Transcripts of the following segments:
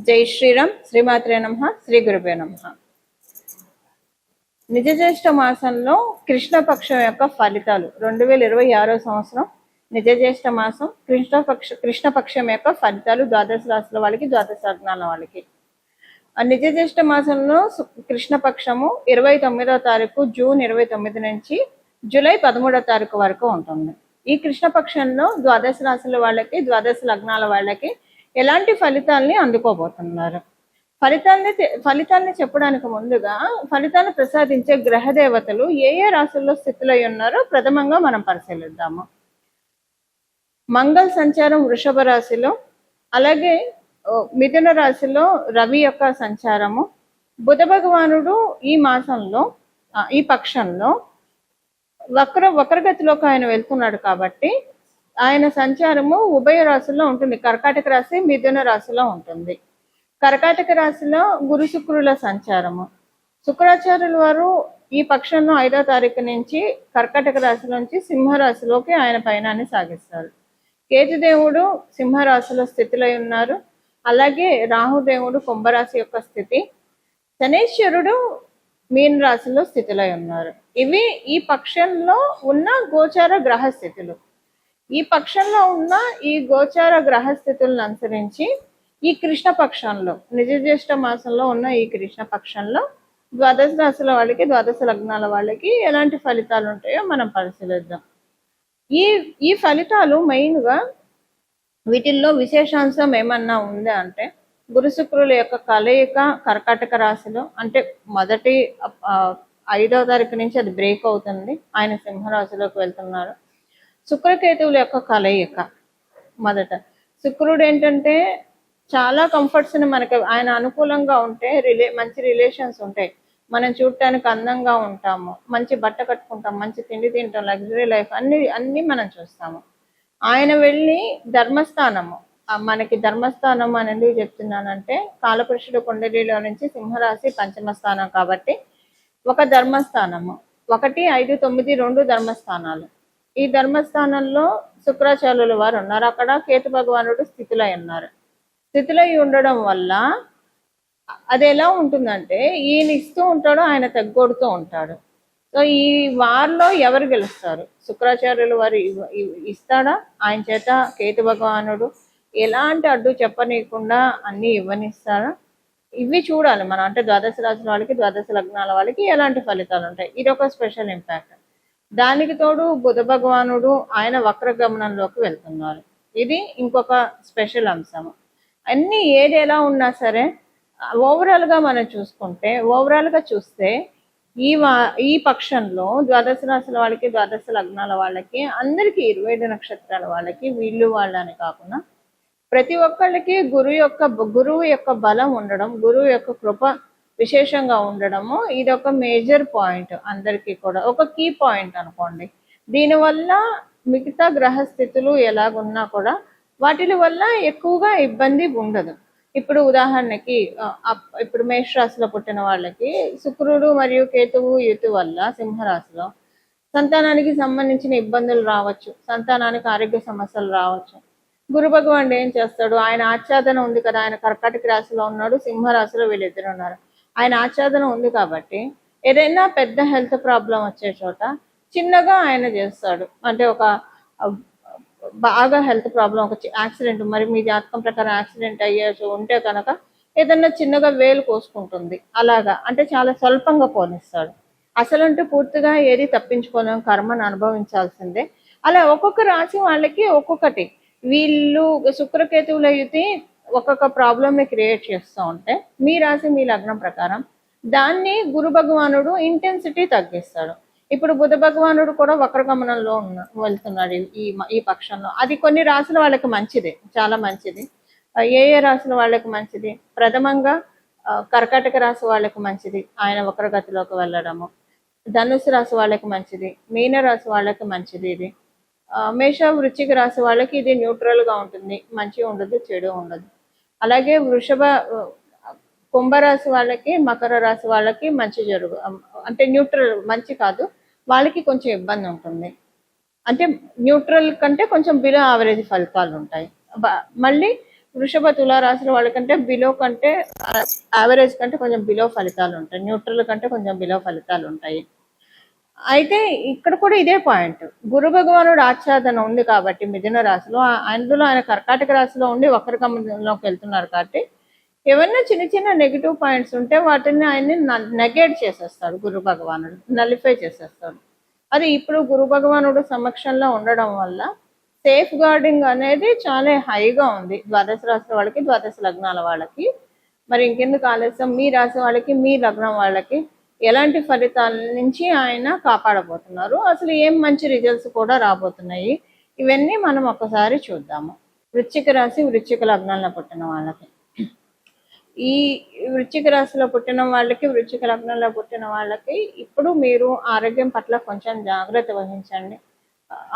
జై శ్రీరామ్. శ్రీమాత్రే నమః. శ్రీ గురుభ్యో నమః. నిజ జ్యేష్ఠ మాసంలో కృష్ణపక్షం యొక్క ఫలితాలు 2026 సంవత్సరం నిజ జ్యేష్ఠ మాసం కృష్ణపక్షం యొక్క ఫలితాలు ద్వాదశ రాశుల వాళ్ళకి, ద్వాదశ లగ్నాల వాళ్ళకి. నిజ జ్యేష్ఠ మాసంలో కృష్ణపక్షము 29వ తారీఖు జూన్ 29 నుంచి జూలై 13వ తారీఖు వరకు ఉంటుంది. ఈ కృష్ణపక్షంలో ద్వాదశ రాశుల వాళ్ళకి, ద్వాదశ లగ్నాల వాళ్ళకి ఎలాంటి ఫలితాలని అందుకోబోతున్నారు? ఫలితాలని చెప్పడానికి ముందుగా ఫలితాన్ని ప్రసాదించే గ్రహ దేవతలు ఏ ఏ రాశుల్లో స్థితులై ఉన్నారో ప్రథమంగా మనం పరిశీలిద్దాము. మంగళ సంచారం వృషభ రాశిలో, అలాగే మిథున రాశిలో రవి యొక్క సంచారము, బుధ భగవానుడు ఈ మాసంలో ఈ పక్షంలో వక్రగతిలోకి ఆయన వెళ్తున్నాడు కాబట్టి ఆయన సంచారము ఉభయ రాశుల్లో ఉంటుంది. కర్కాటక రాశి, మిథున రాశిలో ఉంటుంది. కర్కాటక రాశిలో గురు శుక్రుల సంచారము. శుక్రాచార్యుల వారు ఈ పక్షంలో 5వ తారీఖు నుంచి కర్కాటక రాశి నుంచి సింహరాశిలోకి ఆయన పయనాన్ని సాగిస్తారు. కేతుదేవుడు సింహరాశిలో స్థితిలో ఉన్నారు. అలాగే రాహుదేవుడు కుంభరాశి యొక్క స్థితి, శనేశ్వరుడు మీన రాశిలో స్థితిలో ఉన్నారు. ఇవి ఈ పక్షంలో ఉన్న గోచార గ్రహ స్థితులు. ఈ పక్షంలో ఉన్న ఈ గోచార గ్రహ స్థితులను అనుసరించి ఈ కృష్ణపక్షంలో నిజ జ్యేష్ఠ మాసంలో ఉన్న ఈ కృష్ణపక్షంలో ద్వాదశ రాశుల వాళ్ళకి, ద్వాదశ లగ్నాల వాళ్ళకి ఎలాంటి ఫలితాలు ఉంటాయో మనం పరిశీలిద్దాం. ఈ ఫలితాలు మెయిన్గా వీటిల్లో విశేషాంశం ఏమన్నా ఉందా అంటే, గురు శుక్రుల యొక్క కలయిక కర్కాటక రాశిలో, అంటే మొదటి 5వ తారీఖు నుంచి అది బ్రేక్ అవుతుంది, ఆయన సింహరాశిలోకి వెళ్తున్నారు. శుక్రకేతువుల యొక్క కలయిక మొదట. శుక్రుడు ఏంటంటే చాలా కంఫర్ట్స్ని మనకి ఆయన అనుకూలంగా ఉంటే మంచి రిలేషన్స్ ఉంటాయి, మనం చూడటానికి అందంగా ఉంటాము, మంచి బట్ట కట్టుకుంటాం, మంచి తిండి తింటాం, లగ్జరీ లైఫ్ అన్ని మనం చూస్తాము. ఆయన వెళ్ళి ధర్మస్థానము, మనకి ధర్మస్థానం అని ఎందుకు చెప్తున్నానంటే కాలపురుషుడు కుండలిలో నుంచి సింహరాశి పంచమ స్థానం కాబట్టి ఒక ధర్మస్థానము, 1, 5, 9 2 ధర్మస్థానాలు. ఈ ధర్మస్థానంలో శుక్రాచార్యుల వారు ఉన్నారు. అక్కడ కేతు భగవానుడు స్థితిలో ఉన్నారు. స్థితిలో ఉండడం వల్ల అది ఎలా ఉంటుందంటే ఈయన ఇస్తూ ఉంటాడు, ఆయన తగ్గొడుతూ ఉంటాడు. సో ఈ వారిలో ఎవరు గెలుస్తారు? శుక్రాచార్యుల వారు ఇస్తాడా? ఆయన చేత కేతు భగవానుడు ఎలాంటి అడ్డు చెప్పనీయకుండా అన్నీ ఇవ్వనిస్తాడా? ఇవి చూడాలి మనం. అంటే ద్వాదశ రాశుల వాళ్ళకి, ద్వాదశ లగ్నాల వాళ్ళకి ఎలాంటి ఫలితాలు ఉంటాయి, ఇది ఒక స్పెషల్ ఇంపాక్ట్. దానికి తోడు బుధ భగవానుడు ఆయన వక్రగమనంలోకి వెళ్తున్నారు, ఇది ఇంకొక స్పెషల్ అంశము. అన్నీ ఏది ఎలా ఉన్నా సరే ఓవరాల్గా మనం చూసుకుంటే, ఓవరాల్గా చూస్తే ఈ పక్షంలో ద్వాదశ రాశుల వాళ్ళకి, ద్వాదశ లగ్నాల వాళ్ళకి అందరికీ 27 నక్షత్రాల వాళ్ళకి, వీళ్ళు వాళ్ళని కాకుండా ప్రతి ఒక్కళ్ళకి గురువు యొక్క బలం ఉండడం, గురువు యొక్క కృప విశేషంగా ఉండడము ఇది ఒక మేజర్ పాయింట్. అందరికీ కూడా ఒక కీ పాయింట్ అనుకోండి. దీనివల్ల మిగతా గ్రహస్థితులు ఎలాగున్నా కూడా వాటి వల్ల ఎక్కువగా ఇబ్బంది ఉండదు. ఇప్పుడు ఉదాహరణకి ఇప్పుడు మేషరాశిలో పుట్టిన వాళ్ళకి శుక్రుడు మరియు కేతువు యుతి వల్ల సింహరాశిలో సంతానానికి సంబంధించిన ఇబ్బందులు రావచ్చు, సంతానానికి ఆరోగ్య సమస్యలు రావచ్చు. గురు భగవానుడు ఏం చేస్తాడు? ఆయన ఆచ్ఛాదన ఉంది కదా, ఆయన కర్కాటక రాశిలో ఉన్నాడు, సింహరాశిలో వీళ్ళిద్దరు ఉన్నారు. ఆయన ఆచ్ఛాదన ఉంది కాబట్టి ఏదైనా పెద్ద హెల్త్ ప్రాబ్లం వచ్చే చోట చిన్నగా ఆయన చేస్తాడు. అంటే ఒక బాగా హెల్త్ ప్రాబ్లం, ఒక యాక్సిడెంట్, మరి మీ జాతకం ప్రకారం యాక్సిడెంట్ అయ్యేసి ఉంటే కనుక ఏదన్నా చిన్నగా వేలు కోసుకుంటుంది, అలాగా అంటే చాలా స్వల్పంగా పోనిస్తాడు. అసలంటూ పూర్తిగా ఏది తప్పించుకోలేం, కర్మను అనుభవించాల్సిందే. అలా ఒక్కొక్క రాశి వాళ్ళకి ఒక్కొక్కటి, వీళ్ళు శుక్రకేతువుల యుతి ఒక్కొక్క ప్రాబ్లమ్ని క్రియేట్ చేస్తూ ఉంటే మీ రాశి మీ లగ్నం ప్రకారం దాన్ని గురు భగవానుడు ఇంటెన్సిటీ తగ్గిస్తాడు. ఇప్పుడు బుధ భగవానుడు కూడా వక్రగమనంలో వెళ్తున్నాడు ఈ పక్షంలో. అది కొన్ని రాశుల వాళ్ళకి మంచిది, చాలా మంచిది. ఏ రాశుల వాళ్ళకి మంచిది? ప్రథమంగా కర్కాటక రాశి వాళ్ళకి మంచిది ఆయన వక్రగతిలోకి వెళ్ళడము. ధనుసు రాశి వాళ్ళకి మంచిది, మీన రాశి వాళ్ళకి మంచిది ఇది. మేష వృశ్చిక రాశి వాళ్ళకి ఇది న్యూట్రల్గా ఉంటుంది, మంచి ఉండదు, చెడు ఉండదు. అలాగే కుంభరాశి వాళ్ళకి, మకర రాశి వాళ్ళకి మంచి అంటే న్యూట్రల్, మంచి కాదు, వాళ్ళకి కొంచెం ఇబ్బంది ఉంటుంది. అంటే న్యూట్రల్ కంటే కొంచెం బిలో యావరేజ్ ఫలితాలు ఉంటాయి. మళ్ళీ వృషభ తులారాశుల వాళ్ళకంటే బిలో కంటే యావరేజ్ కంటే కొంచెం బిలో ఫలితాలు ఉంటాయి, న్యూట్రల్ కంటే కొంచెం బిలో ఫలితాలు ఉంటాయి. అయితే ఇక్కడ కూడా ఇదే పాయింట్, గురు భగవానుడు ఆచ్ఛాదన ఉంది కాబట్టి మిథున రాశిలో, అందులో ఆయన కర్కాటక రాశిలో ఉండి వక్రగమనంలోకి వెళ్తున్నారు కాబట్టి ఏమన్నా చిన్న చిన్న నెగిటివ్ పాయింట్స్ ఉంటే వాటిని ఆయన్ని నెగేట్ చేసేస్తాడు గురు భగవానుడు, నలిఫై చేసేస్తాడు. అది ఇప్పుడు గురు భగవానుడు సమక్షంలో ఉండడం వల్ల సేఫ్ గార్డింగ్ అనేది చాలా హైగా ఉంది ద్వాదశ రాశి వాళ్ళకి, ద్వాదశ లగ్నాల వాళ్ళకి. మరి ఇంకెందుకు ఆలస్యం, మీ రాశి వాళ్ళకి, మీ లగ్నం వాళ్ళకి ఎలాంటి ఫలితాల నుంచి ఆయన కాపాడబోతున్నారు, అసలు ఏం మంచి రిజల్ట్స్ కూడా రాబోతున్నాయి, ఇవన్నీ మనం ఒకసారి చూద్దాము. వృశ్చిక రాశి, వృశ్చిక లగ్నాల్లో పుట్టిన వాళ్ళకి, ఈ వృశ్చిక రాశిలో పుట్టిన వాళ్ళకి, వృశ్చిక లగ్నంలో పుట్టిన వాళ్ళకి ఇప్పుడు మీరు ఆరోగ్యం పట్ల కొంచెం జాగ్రత్త వహించండి.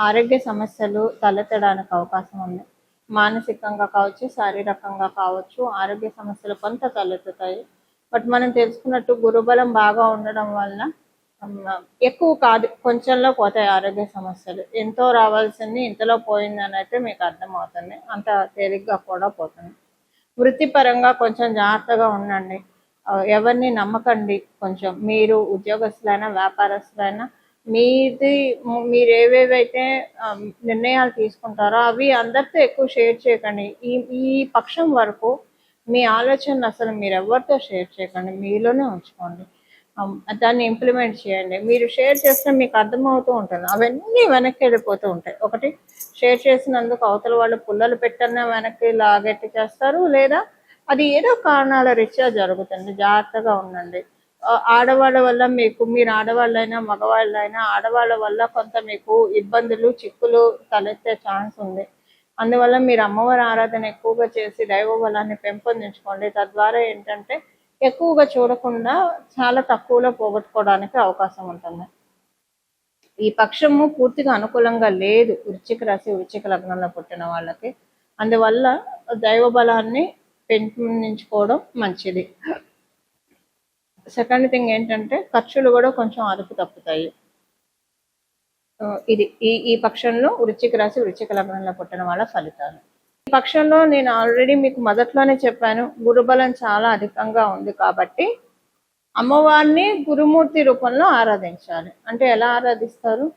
ఆరోగ్య సమస్యలు తలెత్తడానికి అవకాశం ఉంది. మానసికంగా కావచ్చు, శారీరకంగా కావచ్చు, ఆరోగ్య సమస్యలు కొంత తలెత్తుతాయి. బట్ మనం తెలుసుకున్నట్టు గురుబలం బాగా ఉండడం వల్ల ఎక్కువ కాదు, కొంచెంలో పోతాయి ఆరోగ్య సమస్యలు. ఎంతో రావాల్సింది ఇంతలో పోయిందని అయితే మీకు అర్థమవుతుంది, అంత తేలిగ్గా కూడా పోతుంది. వృత్తిపరంగా కొంచెం జాగ్రత్తగా ఉండండి, ఎవరిని నమ్మకండి. కొంచెం మీరు ఉద్యోగస్తులైనా వ్యాపారస్తులైనా మీరు ఏవేవైతే నిర్ణయాలు తీసుకుంటారో అవి అందరితో ఎక్కువ షేర్ చేయకండి. ఈ పక్షం వరకు మీ ఆలోచనలు అసలు మీరు ఎవరితో షేర్ చేయకండి, మీలోనే ఉంచుకోండి. దాన్ని ఇంప్లిమెంట్ చేయండి. మీరు షేర్ చేస్తే మీకు అర్థమవుతూ ఉంటుంది, అవన్నీ వెనక్కి వెళ్ళిపోతూ ఉంటాయి. ఒకటి, షేర్ చేసినందుకు అవతల వాళ్ళు పుల్లలు పెట్టన్నా వెనక్కి లాగెట్టి చేస్తారు, లేదా అది ఏదో కారణాల రీత్యా జరుగుతుంది. జాగ్రత్తగా ఉండండి. ఆడవాళ్ళ వల్ల మీరు ఆడవాళ్ళైనా మగవాళ్ళైనా ఆడవాళ్ళ వల్ల కొంత మీకు ఇబ్బందులు, చిక్కులు తలెత్తే ఛాన్స్ ఉంది. అందువల్ల మీరు అమ్మవారి ఆరాధన ఎక్కువగా చేసి దైవ బలాన్ని పెంపొందించుకోండి. తద్వారా ఏంటంటే ఎక్కువగా చూడకుండా చాలా తక్కువలో పోగొట్టుకోవడానికి అవకాశం ఉంటుంది. ఈ పక్షము పూర్తిగా అనుకూలంగా లేదు వృశ్చిక రాశి, వృశ్చిక లగ్నంలో పుట్టిన వాళ్ళకి. అందువల్ల దైవ బలాన్ని పెంపొందించుకోవడం మంచిది. సెకండ్ థింగ్ ఏంటంటే ఖర్చులు కూడా కొంచెం అదుపు తప్పుతాయి. ఇది ఈ పక్షంలో వృశ్చిక రాశి, వృశ్చిక లగ్నంలో పుట్టిన వాళ్ళ ఫలితాలు. ఈ పక్షంలో నేను ఆల్రెడీ మీకు మొదట్లోనే చెప్పాను, గురుబలం చాలా అధికంగా ఉంది కాబట్టి అమ్మవారిని గురుమూర్తి రూపంలో ఆరాధించాలి. అంటే ఎలా ఆరాధిస్తారు?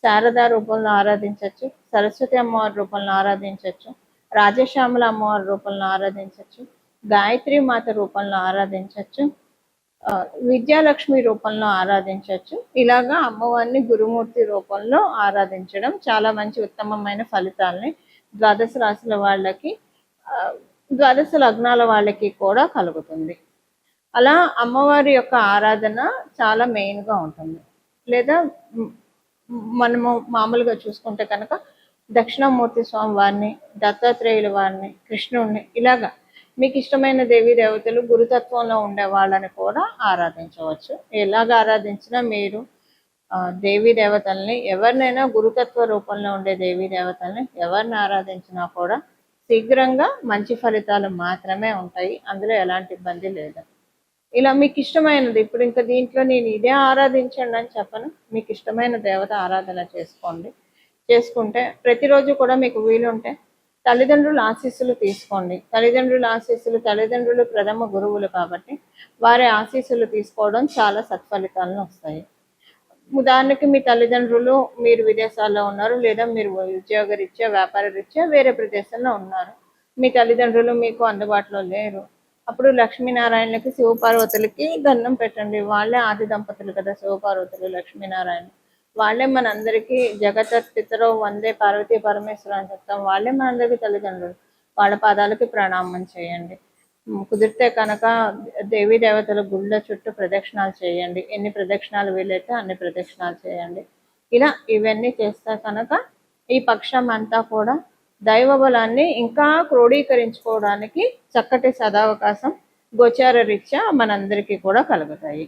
శారదా రూపంలో ఆరాధించవచ్చు, సరస్వతి అమ్మవారి రూపంలో ఆరాధించవచ్చు, రాజశ్యామల అమ్మవారి రూపంలో ఆరాధించవచ్చు, గాయత్రి మాత రూపంలో ఆరాధించవచ్చు, విద్యాలక్ష్మి రూపంలో ఆరాధించవచ్చు. ఇలాగా అమ్మవారిని గురుమూర్తి రూపంలో ఆరాధించడం చాలా మంచి ఉత్తమమైన ఫలితాలని ద్వాదశ రాశుల వాళ్ళకి, ద్వాదశ లగ్నాల వాళ్ళకి కూడా కలుగుతుంది. అలా అమ్మవారి యొక్క ఆరాధన చాలా మెయిన్గా ఉంటుంది. లేదా మనము మామూలుగా చూసుకుంటే కనుక దక్షిణామూర్తి స్వామి వారిని, దత్తాత్రేయుల వారిని, కృష్ణుడిని, ఇలాగా మీకు ఇష్టమైన దేవీ దేవతలు గురుతత్వంలో ఉండే వాళ్ళని కూడా ఆరాధించవచ్చు. ఎలాగ ఆరాధించినా మీరు దేవీ దేవతల్ని, ఎవరినైనా గురుతత్వ రూపంలో ఉండే దేవీ దేవతల్ని ఎవరిని ఆరాధించినా కూడా శీఘ్రంగా మంచి ఫలితాలు మాత్రమే ఉంటాయి, అందులో ఎలాంటి ఇబ్బంది లేదు. ఇలా మీకు ఇష్టమైనది, ఇప్పుడు ఇంకా దీంట్లో నేను ఇదే ఆరాధించండి అని చెప్పను, మీకు ఇష్టమైన దేవత ఆరాధన చేసుకుంటే ప్రతిరోజు కూడా మీకు వీలుంటే తల్లిదండ్రుల ఆశీస్సులు తీసుకోండి. తల్లిదండ్రులు ప్రథమ గురువులు కాబట్టి వారి ఆశీస్సులు తీసుకోవడం చాలా సత్ఫలితాలను వస్తాయి. ఉదాహరణకి మీ తల్లిదండ్రులు మీరు విదేశాల్లో ఉన్నారు, లేదా మీరు ఉద్యోగ రీత్యా, వ్యాపార రీత్యా వేరే ప్రదేశంలో ఉన్నారు, మీ తల్లిదండ్రులు మీకు అందుబాటులో లేరు. అప్పుడు లక్ష్మీనారాయణలకి, శివపార్వతులకి దండం పెట్టండి. వాళ్ళే ఆది దంపతులు కదా శివపార్వతులు, లక్ష్మీనారాయణ. వాళ్ళే మనందరికీ జగత పితరో వందే పార్వతీ పరమేశ్వరు అని చెప్తాం. వాళ్ళే మనందరికీ తల్లిదండ్రులు. వాళ్ళ పాదాలకి ప్రణామం చేయండి. కుదిరితే కనుక దేవీ దేవతల గుళ్ళ చుట్టూ ప్రదక్షిణాలు చేయండి. ఎన్ని ప్రదక్షిణాలు వీలైతే అన్ని ప్రదక్షిణాలు చేయండి. ఇలా ఇవన్నీ చేస్తే కనుక ఈ పక్షం అంతా కూడా దైవ బలాన్ని ఇంకా క్రోడీకరించుకోవడానికి చక్కటి సదావకాశం గోచార రీత్యా మనందరికీ కూడా కలుగుతాయి.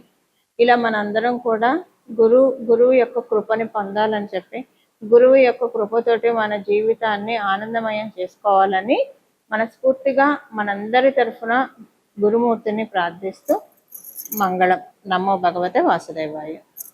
ఇలా మనందరం కూడా గురువు యొక్క కృపని పొందాలని చెప్పి, గురువు యొక్క కృపతోటి మన జీవితాన్ని ఆనందమయం చేసుకోవాలని మనస్ఫూర్తిగా మనందరి తరఫున గురుమూర్తిని ప్రార్థిస్తూ మంగళం. నమో భగవతే వాసుదేవాయ.